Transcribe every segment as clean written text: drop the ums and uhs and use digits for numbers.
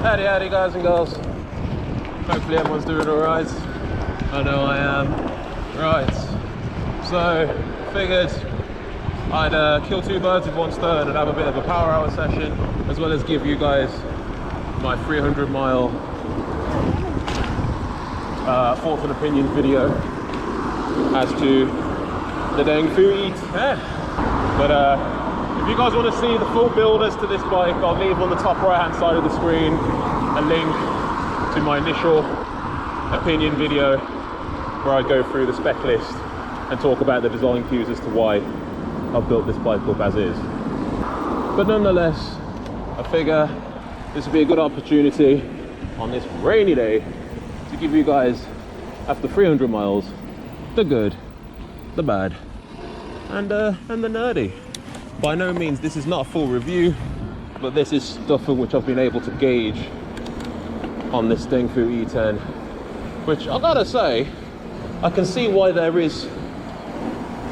Howdy guys and girls. Hopefully everyone's doing alright. I know I am. Right, so figured I'd kill two birds with one stone and have a bit of a power hour session, as well as give you guys my 300-mile fourth and opinion video as to the Dengfu E10. But if you guys want to see the full build as to this bike, I'll leave on the top right hand side of the screen a link to my initial opinion video where I go through the spec list and talk about the design cues as to why I've built this bike up as is. But nonetheless, I figure this would be a good opportunity on this rainy day to give you guys, after 300 miles, the good, the bad, and the nerdy. By no means this is not a full review, but this is stuff in which I've been able to gauge on this Dengfu E10, which I gotta say, I can see why there is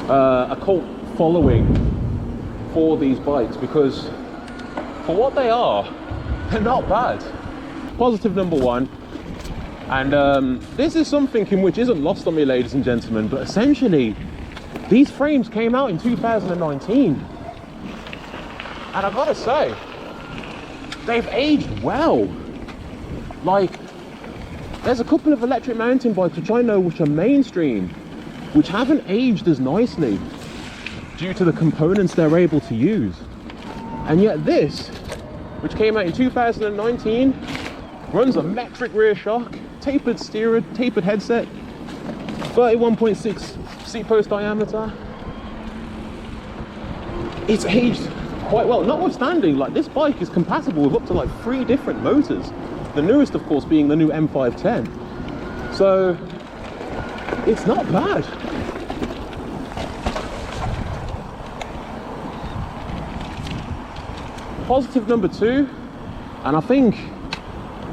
a cult following for these bikes, because for what they are, they're not bad. Positive number one, and this is something in which isn't lost on me, ladies and gentlemen, but essentially these frames came out in 2019. And I've got to say, they've aged well. Like, there's a couple of electric mountain bikes which I know which are mainstream, which haven't aged as nicely due to the components they're able to use. And yet this, which came out in 2019, runs a metric rear shock, tapered steerer, tapered headset, 31.6 seat post diameter. It's aged quite well, notwithstanding, like, this bike is compatible with up to like 3 different motors, the newest of course being the new M510, so it's not bad. Positive number two, and I think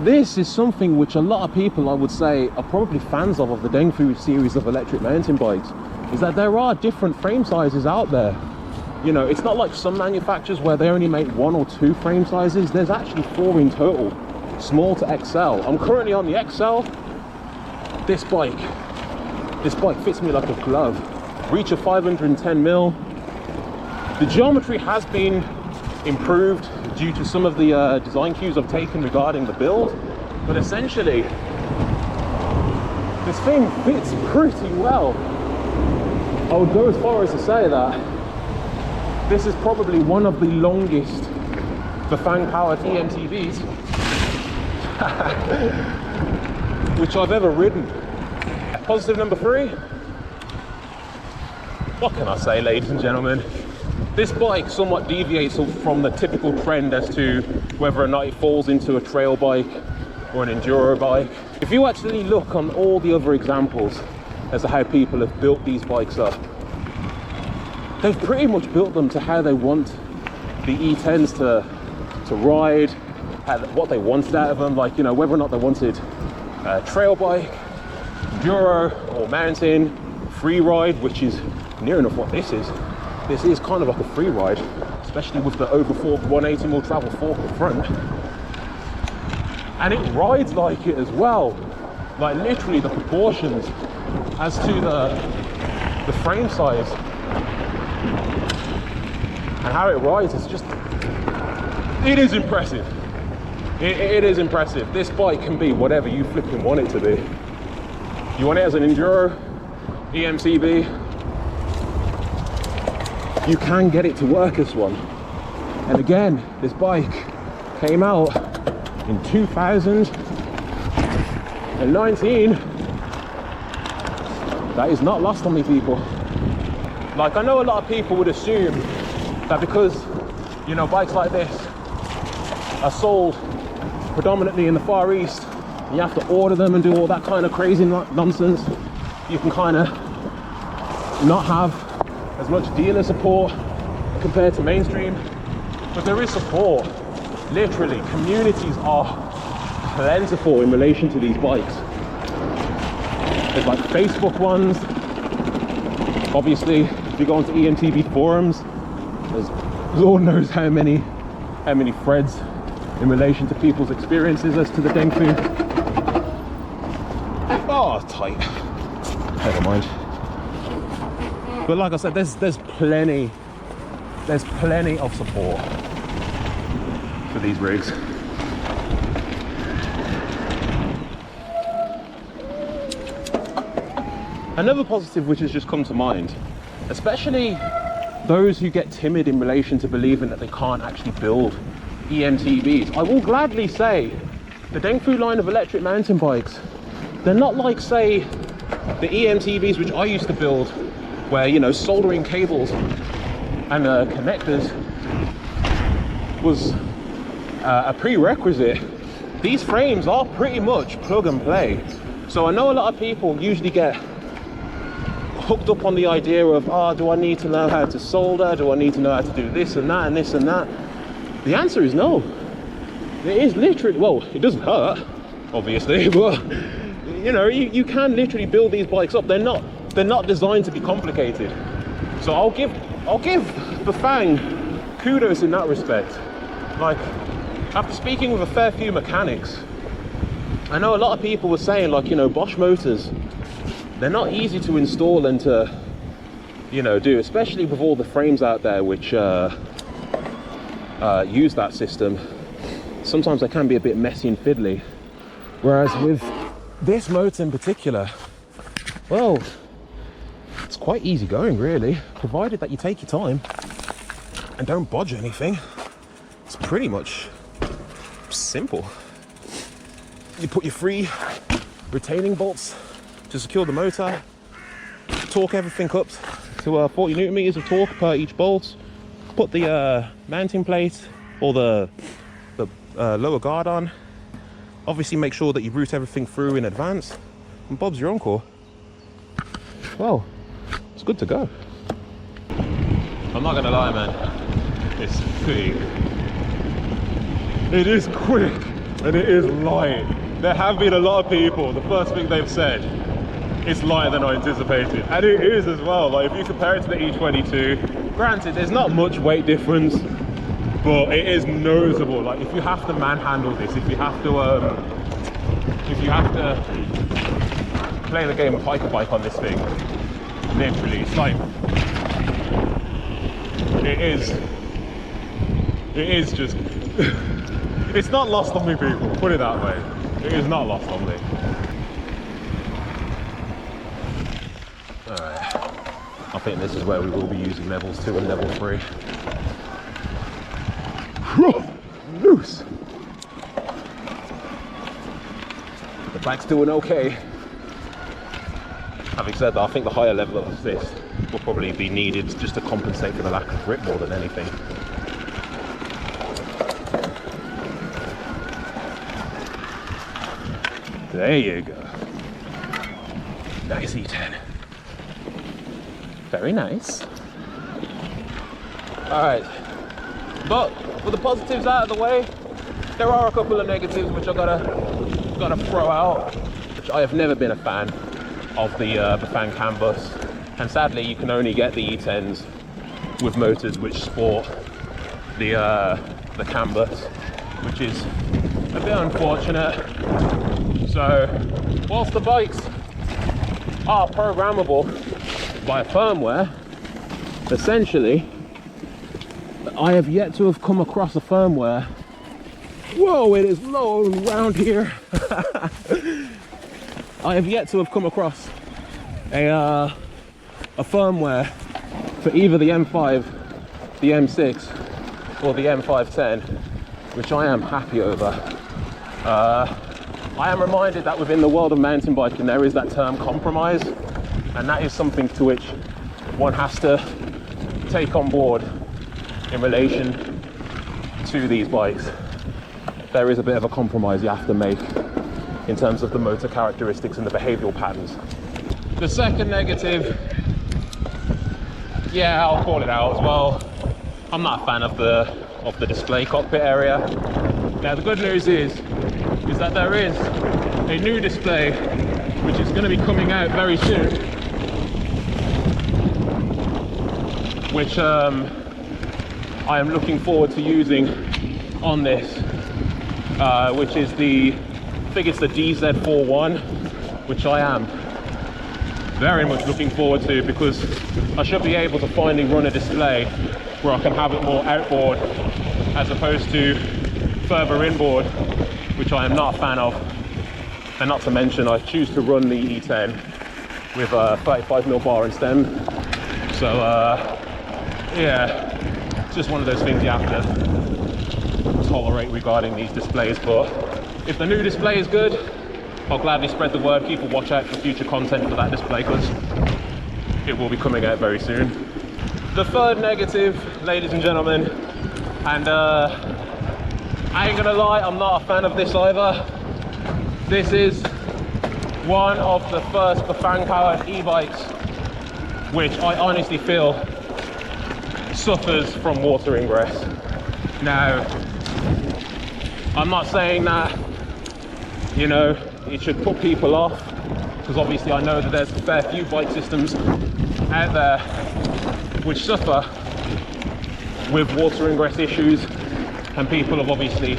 this is something which a lot of people, I would say, are probably fans of the Dengfu series of electric mountain bikes, is that there are different frame sizes out there. You know, it's not like some manufacturers where they only make 1 or 2 frame sizes. There's actually 4 in total, small to XL. I'm currently on the XL. This bike fits me like a glove. Reach of 510 mil. The geometry has been improved due to some of the design cues I've taken regarding the build, but essentially this thing fits pretty well. I would go as far as to say that this is probably one of the longest Bafang powered emtbs which I've ever ridden. Positive number 3, what can I say, ladies and gentlemen? This bike somewhat deviates from the typical trend as to whether or not it falls into a trail bike or an enduro bike. If you actually look on all the other examples as to how people have built these bikes up, they've pretty much built them to how they want the E10s to ride, what they wanted out of them, like, you know, whether or not they wanted a trail bike, enduro or mountain, free ride, which is near enough what this is. This is kind of like a free ride, especially with the over fork 180mm travel fork up front. And it rides like it as well. Like, literally the proportions as to the frame size and how it rides, it's just, it is impressive. It is impressive. This bike can be whatever you flipping want it to be. You want it as an enduro, emtb, you can get it to work as one. And again, this bike came out in 2019. That is not lost on me, people. Like, I know a lot of people would assume that because, you know, bikes like this are sold predominantly in the Far East, you have to order them and do all that kind of crazy nonsense, you can kind of not have as much dealer support compared to mainstream. But there is support Literally, communities are plentiful in relation to these bikes. There's like Facebook ones. Obviously, if you go onto emtb forums, there's Lord knows how many threads in relation to people's experiences as to the Dengfu. Oh, tight. Never mind. But like I said, there's plenty of support for these rigs. Another positive which has just come to mind, especially those who get timid in relation to believing that they can't actually build emtbs. I will gladly say the Dengfu line of electric mountain bikes, they're not like, say, the emtbs which I used to build, where, you know, soldering cables and connectors was a prerequisite. These frames are pretty much plug and play. So I know a lot of people usually get hooked up on the idea of, do I need to know how to solder? Do I need to know how to do this and that and this and that? The answer is no. It is literally, well, it doesn't hurt, obviously, but you know, you can literally build these bikes up. They're not designed to be complicated. So I'll give Bafang kudos in that respect. Like, after speaking with a fair few mechanics, I know a lot of people were saying, like, you know, Bosch motors, they're not easy to install and to, you know, do, especially with all the frames out there which use that system. Sometimes they can be a bit messy and fiddly. Whereas with this motor in particular, well, it's quite easy going, really, provided that you take your time and don't bodge anything. It's pretty much simple. You put your 3 retaining bolts to secure the motor, torque everything up to 40 newton meters of torque per each bolt, put the mounting plate or the lower guard on, obviously make sure that you route everything through in advance, and Bob's your encore. Well, it's good to go. I'm not gonna lie, man, it's quick. It is quick and it is light. There have been a lot of people, the first thing they've said, it's lighter than I anticipated, and it is as well. Like, if you compare it to the E22, granted there's not much weight difference, but it is noticeable. Like, if you have to manhandle this, if you have to play the game of hiker bike on this thing, literally, it's like, it is just it's not lost on me, people, put it that way. It is not lost on me. Alright, I think this is where we will be using levels 2 and level 3. Loose. The bike's doing okay. Having said that, I think the higher level of assist will probably be needed just to compensate for the lack of grip more than anything. There you go. Nice E10. Very nice. Alright. But with the positives out of the way, there are a couple of negatives which I gotta throw out. Which I have never been a fan of the Bafang CAN bus, and sadly you can only get the E10s with motors which sport the CAN bus, which is a bit unfortunate. So whilst the bikes are programmable by firmware, essentially I have yet to have come across a firmware. Whoa, it is low around here. I have yet to have come across a firmware for either the M5, the M6 or the M510, which I am happy over. I am reminded that within the world of mountain biking there is that term compromise, and that is something to which one has to take on board in relation to these bikes. There is a bit of a compromise you have to make in terms of the motor characteristics and the behavioural patterns. The second negative, yeah, I'll call it out as well. I'm not a fan of the of the display cockpit area. Now the good news is that there is a new display which is going to be coming out very soon, which I am looking forward to using on this, which is I think it's the DZ41, which I am very much looking forward to, because I should be able to finally run a display where I can have it more outboard as opposed to further inboard, which I am not a fan of. And not to mention, I choose to run the E10 with a 35mm bar and stem. So yeah, it's just one of those things you have to tolerate regarding these displays. But if the new display is good, I'll gladly spread the word. Keep a watch out for future content for that display, because it will be coming out very soon. The third negative, ladies and gentlemen, and I ain't gonna lie, I'm not a fan of this either. This is one of the first Bafang powered e-bikes which I honestly feel suffers from water ingress. Now, I'm not saying that, you know, it should put people off, because obviously I know that there's a fair few bike systems out there which suffer with water ingress issues, and people have obviously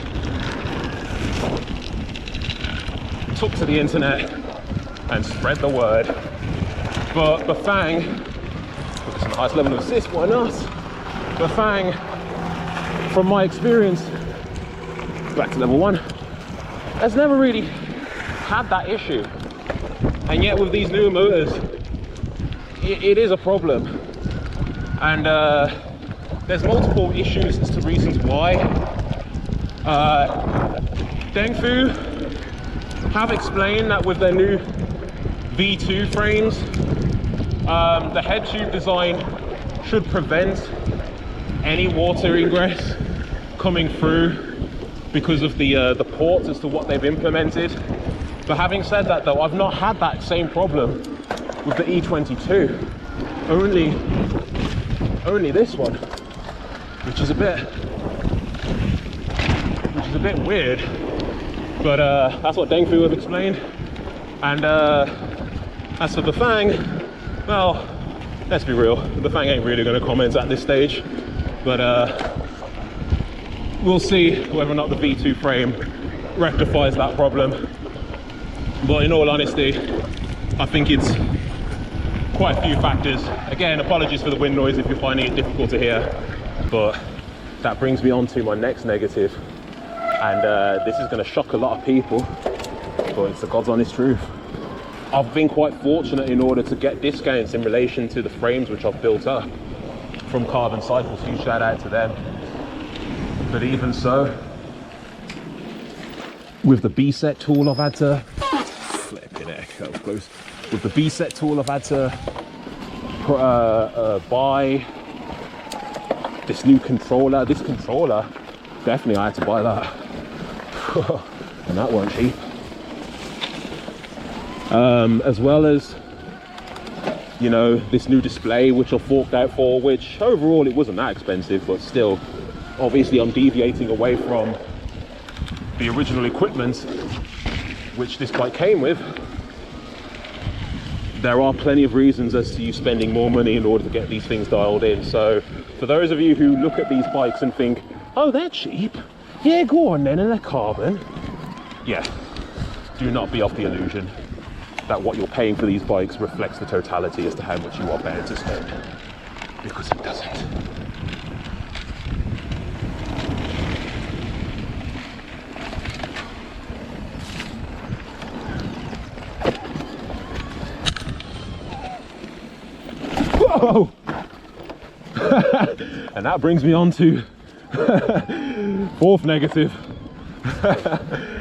took to the internet and spread the word. But Bafang, with some highest level of assist, why not? Bafang, from my experience, back to level 1, has never really had that issue. And yet with these newer motors, it is a problem. And there's multiple issues as to reasons why. Dengfu have explained that with their new V2 frames, the head tube design should prevent any water ingress coming through because of the ports as to what they've implemented. But having said that though, I've not had that same problem with the E22, only this one, which is a bit weird. But that's what Dengfu have explained. And as for Bafang, well, let's be real, Bafang ain't really going to comment at this stage. But we'll see whether or not the V2 frame rectifies that problem. But in all honesty, I think it's quite a few factors. Again, apologies for the wind noise if you're finding it difficult to hear. But that brings me on to my next negative. And this is going to shock a lot of people, but it's the God's honest truth. I've been quite fortunate in order to get discounts in relation to the frames which I've built up from Carbon Cycles. Huge shout out to them. But even so, with the B-set tool, I've had to flipping it. That was close. With the B-set tool, I've had to buy this new controller. This controller, definitely I had to buy that. And that weren't cheap. As well as, you know, this new display which I forked out for, which overall it wasn't that expensive, but still, obviously I'm deviating away from the original equipment which this bike came with. There are plenty of reasons as to you spending more money in order to get these things dialed in. So for those of you who look at these bikes and think, oh, they're cheap, yeah, go on then, and they're carbon. Yeah, do not be off the illusion that what you're paying for these bikes reflects the totality as to how much you are paying to spend, because it doesn't. Whoa! And that brings me on to fourth negative,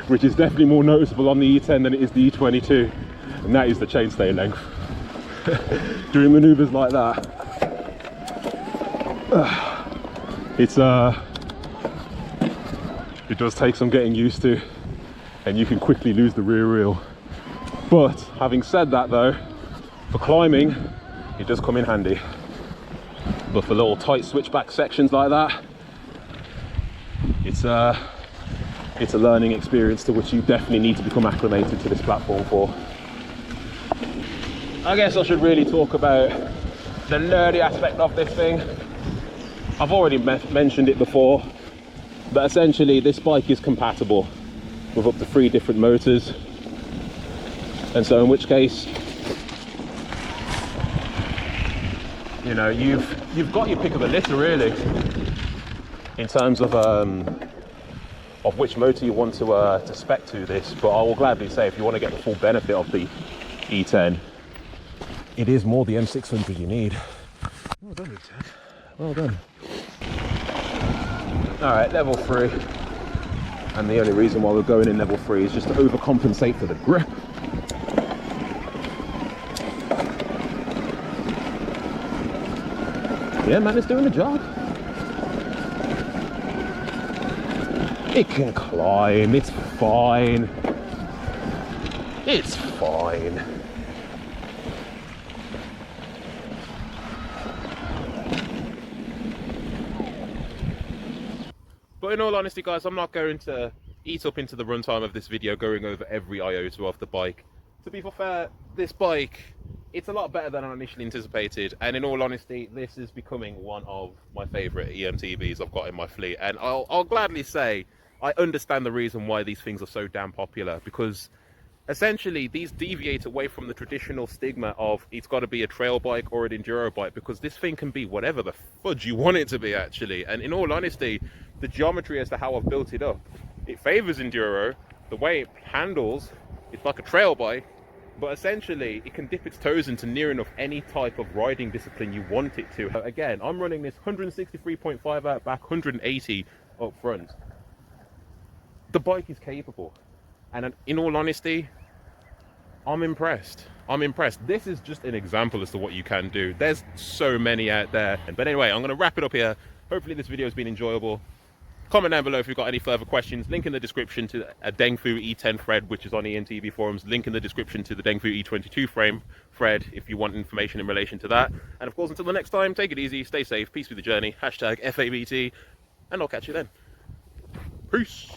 which is definitely more noticeable on the E10 than it is the E22, and that is the chainstay length. Doing maneuvers like that, it does take some getting used to, and you can quickly lose the rear wheel. But having said that though, for climbing, it does come in handy. But for little tight switchback sections like that, It's a learning experience to which you definitely need to become acclimated to this platform for. I guess I should really talk about the nerdy aspect of this thing. I've already mentioned it before, but essentially this bike is compatible with up to 3 different motors, and so in which case, you know, you've got your pick of the litter really in terms of which motor you want to spec to this. But I will gladly say, if you want to get the full benefit of the E10, it is more the M600 you need. Well done, E10. Well done. All right, level 3. And the only reason why we're going in level 3 is just to overcompensate for the grip. Yeah, man, it's doing the job. It can climb, it's fine. It's fine. But in all honesty, guys, I'm not going to eat up into the runtime of this video going over every iota of the bike. To be fair, this bike, it's a lot better than I initially anticipated, and in all honesty, this is becoming one of my favourite EMTBs I've got in my fleet. And I'll gladly say I understand the reason why these things are so damn popular, because essentially these deviate away from the traditional stigma of it's got to be a trail bike or an enduro bike, because this thing can be whatever the fudge you want it to be, actually. And in all honesty, the geometry as to how I've built it up, it favors enduro. The way it handles, it's like a trail bike, but essentially it can dip its toes into near enough any type of riding discipline you want it to. Again, I'm running this 163.5 out back, 180 up front. The bike is capable, and in all honesty, I'm impressed. I'm impressed. This is just an example as to what you can do. There's so many out there. But anyway, I'm going to wrap it up here. Hopefully this video has been enjoyable. Comment down below if you've got any further questions. Link in the description to a Dengfu E10 thread, which is on EMTB forums. Link in the description to the Dengfu E22 frame thread if you want information in relation to that. And of course, until the next time, take it easy, stay safe, peace with the journey, #FABT, and I'll catch you then. Peace.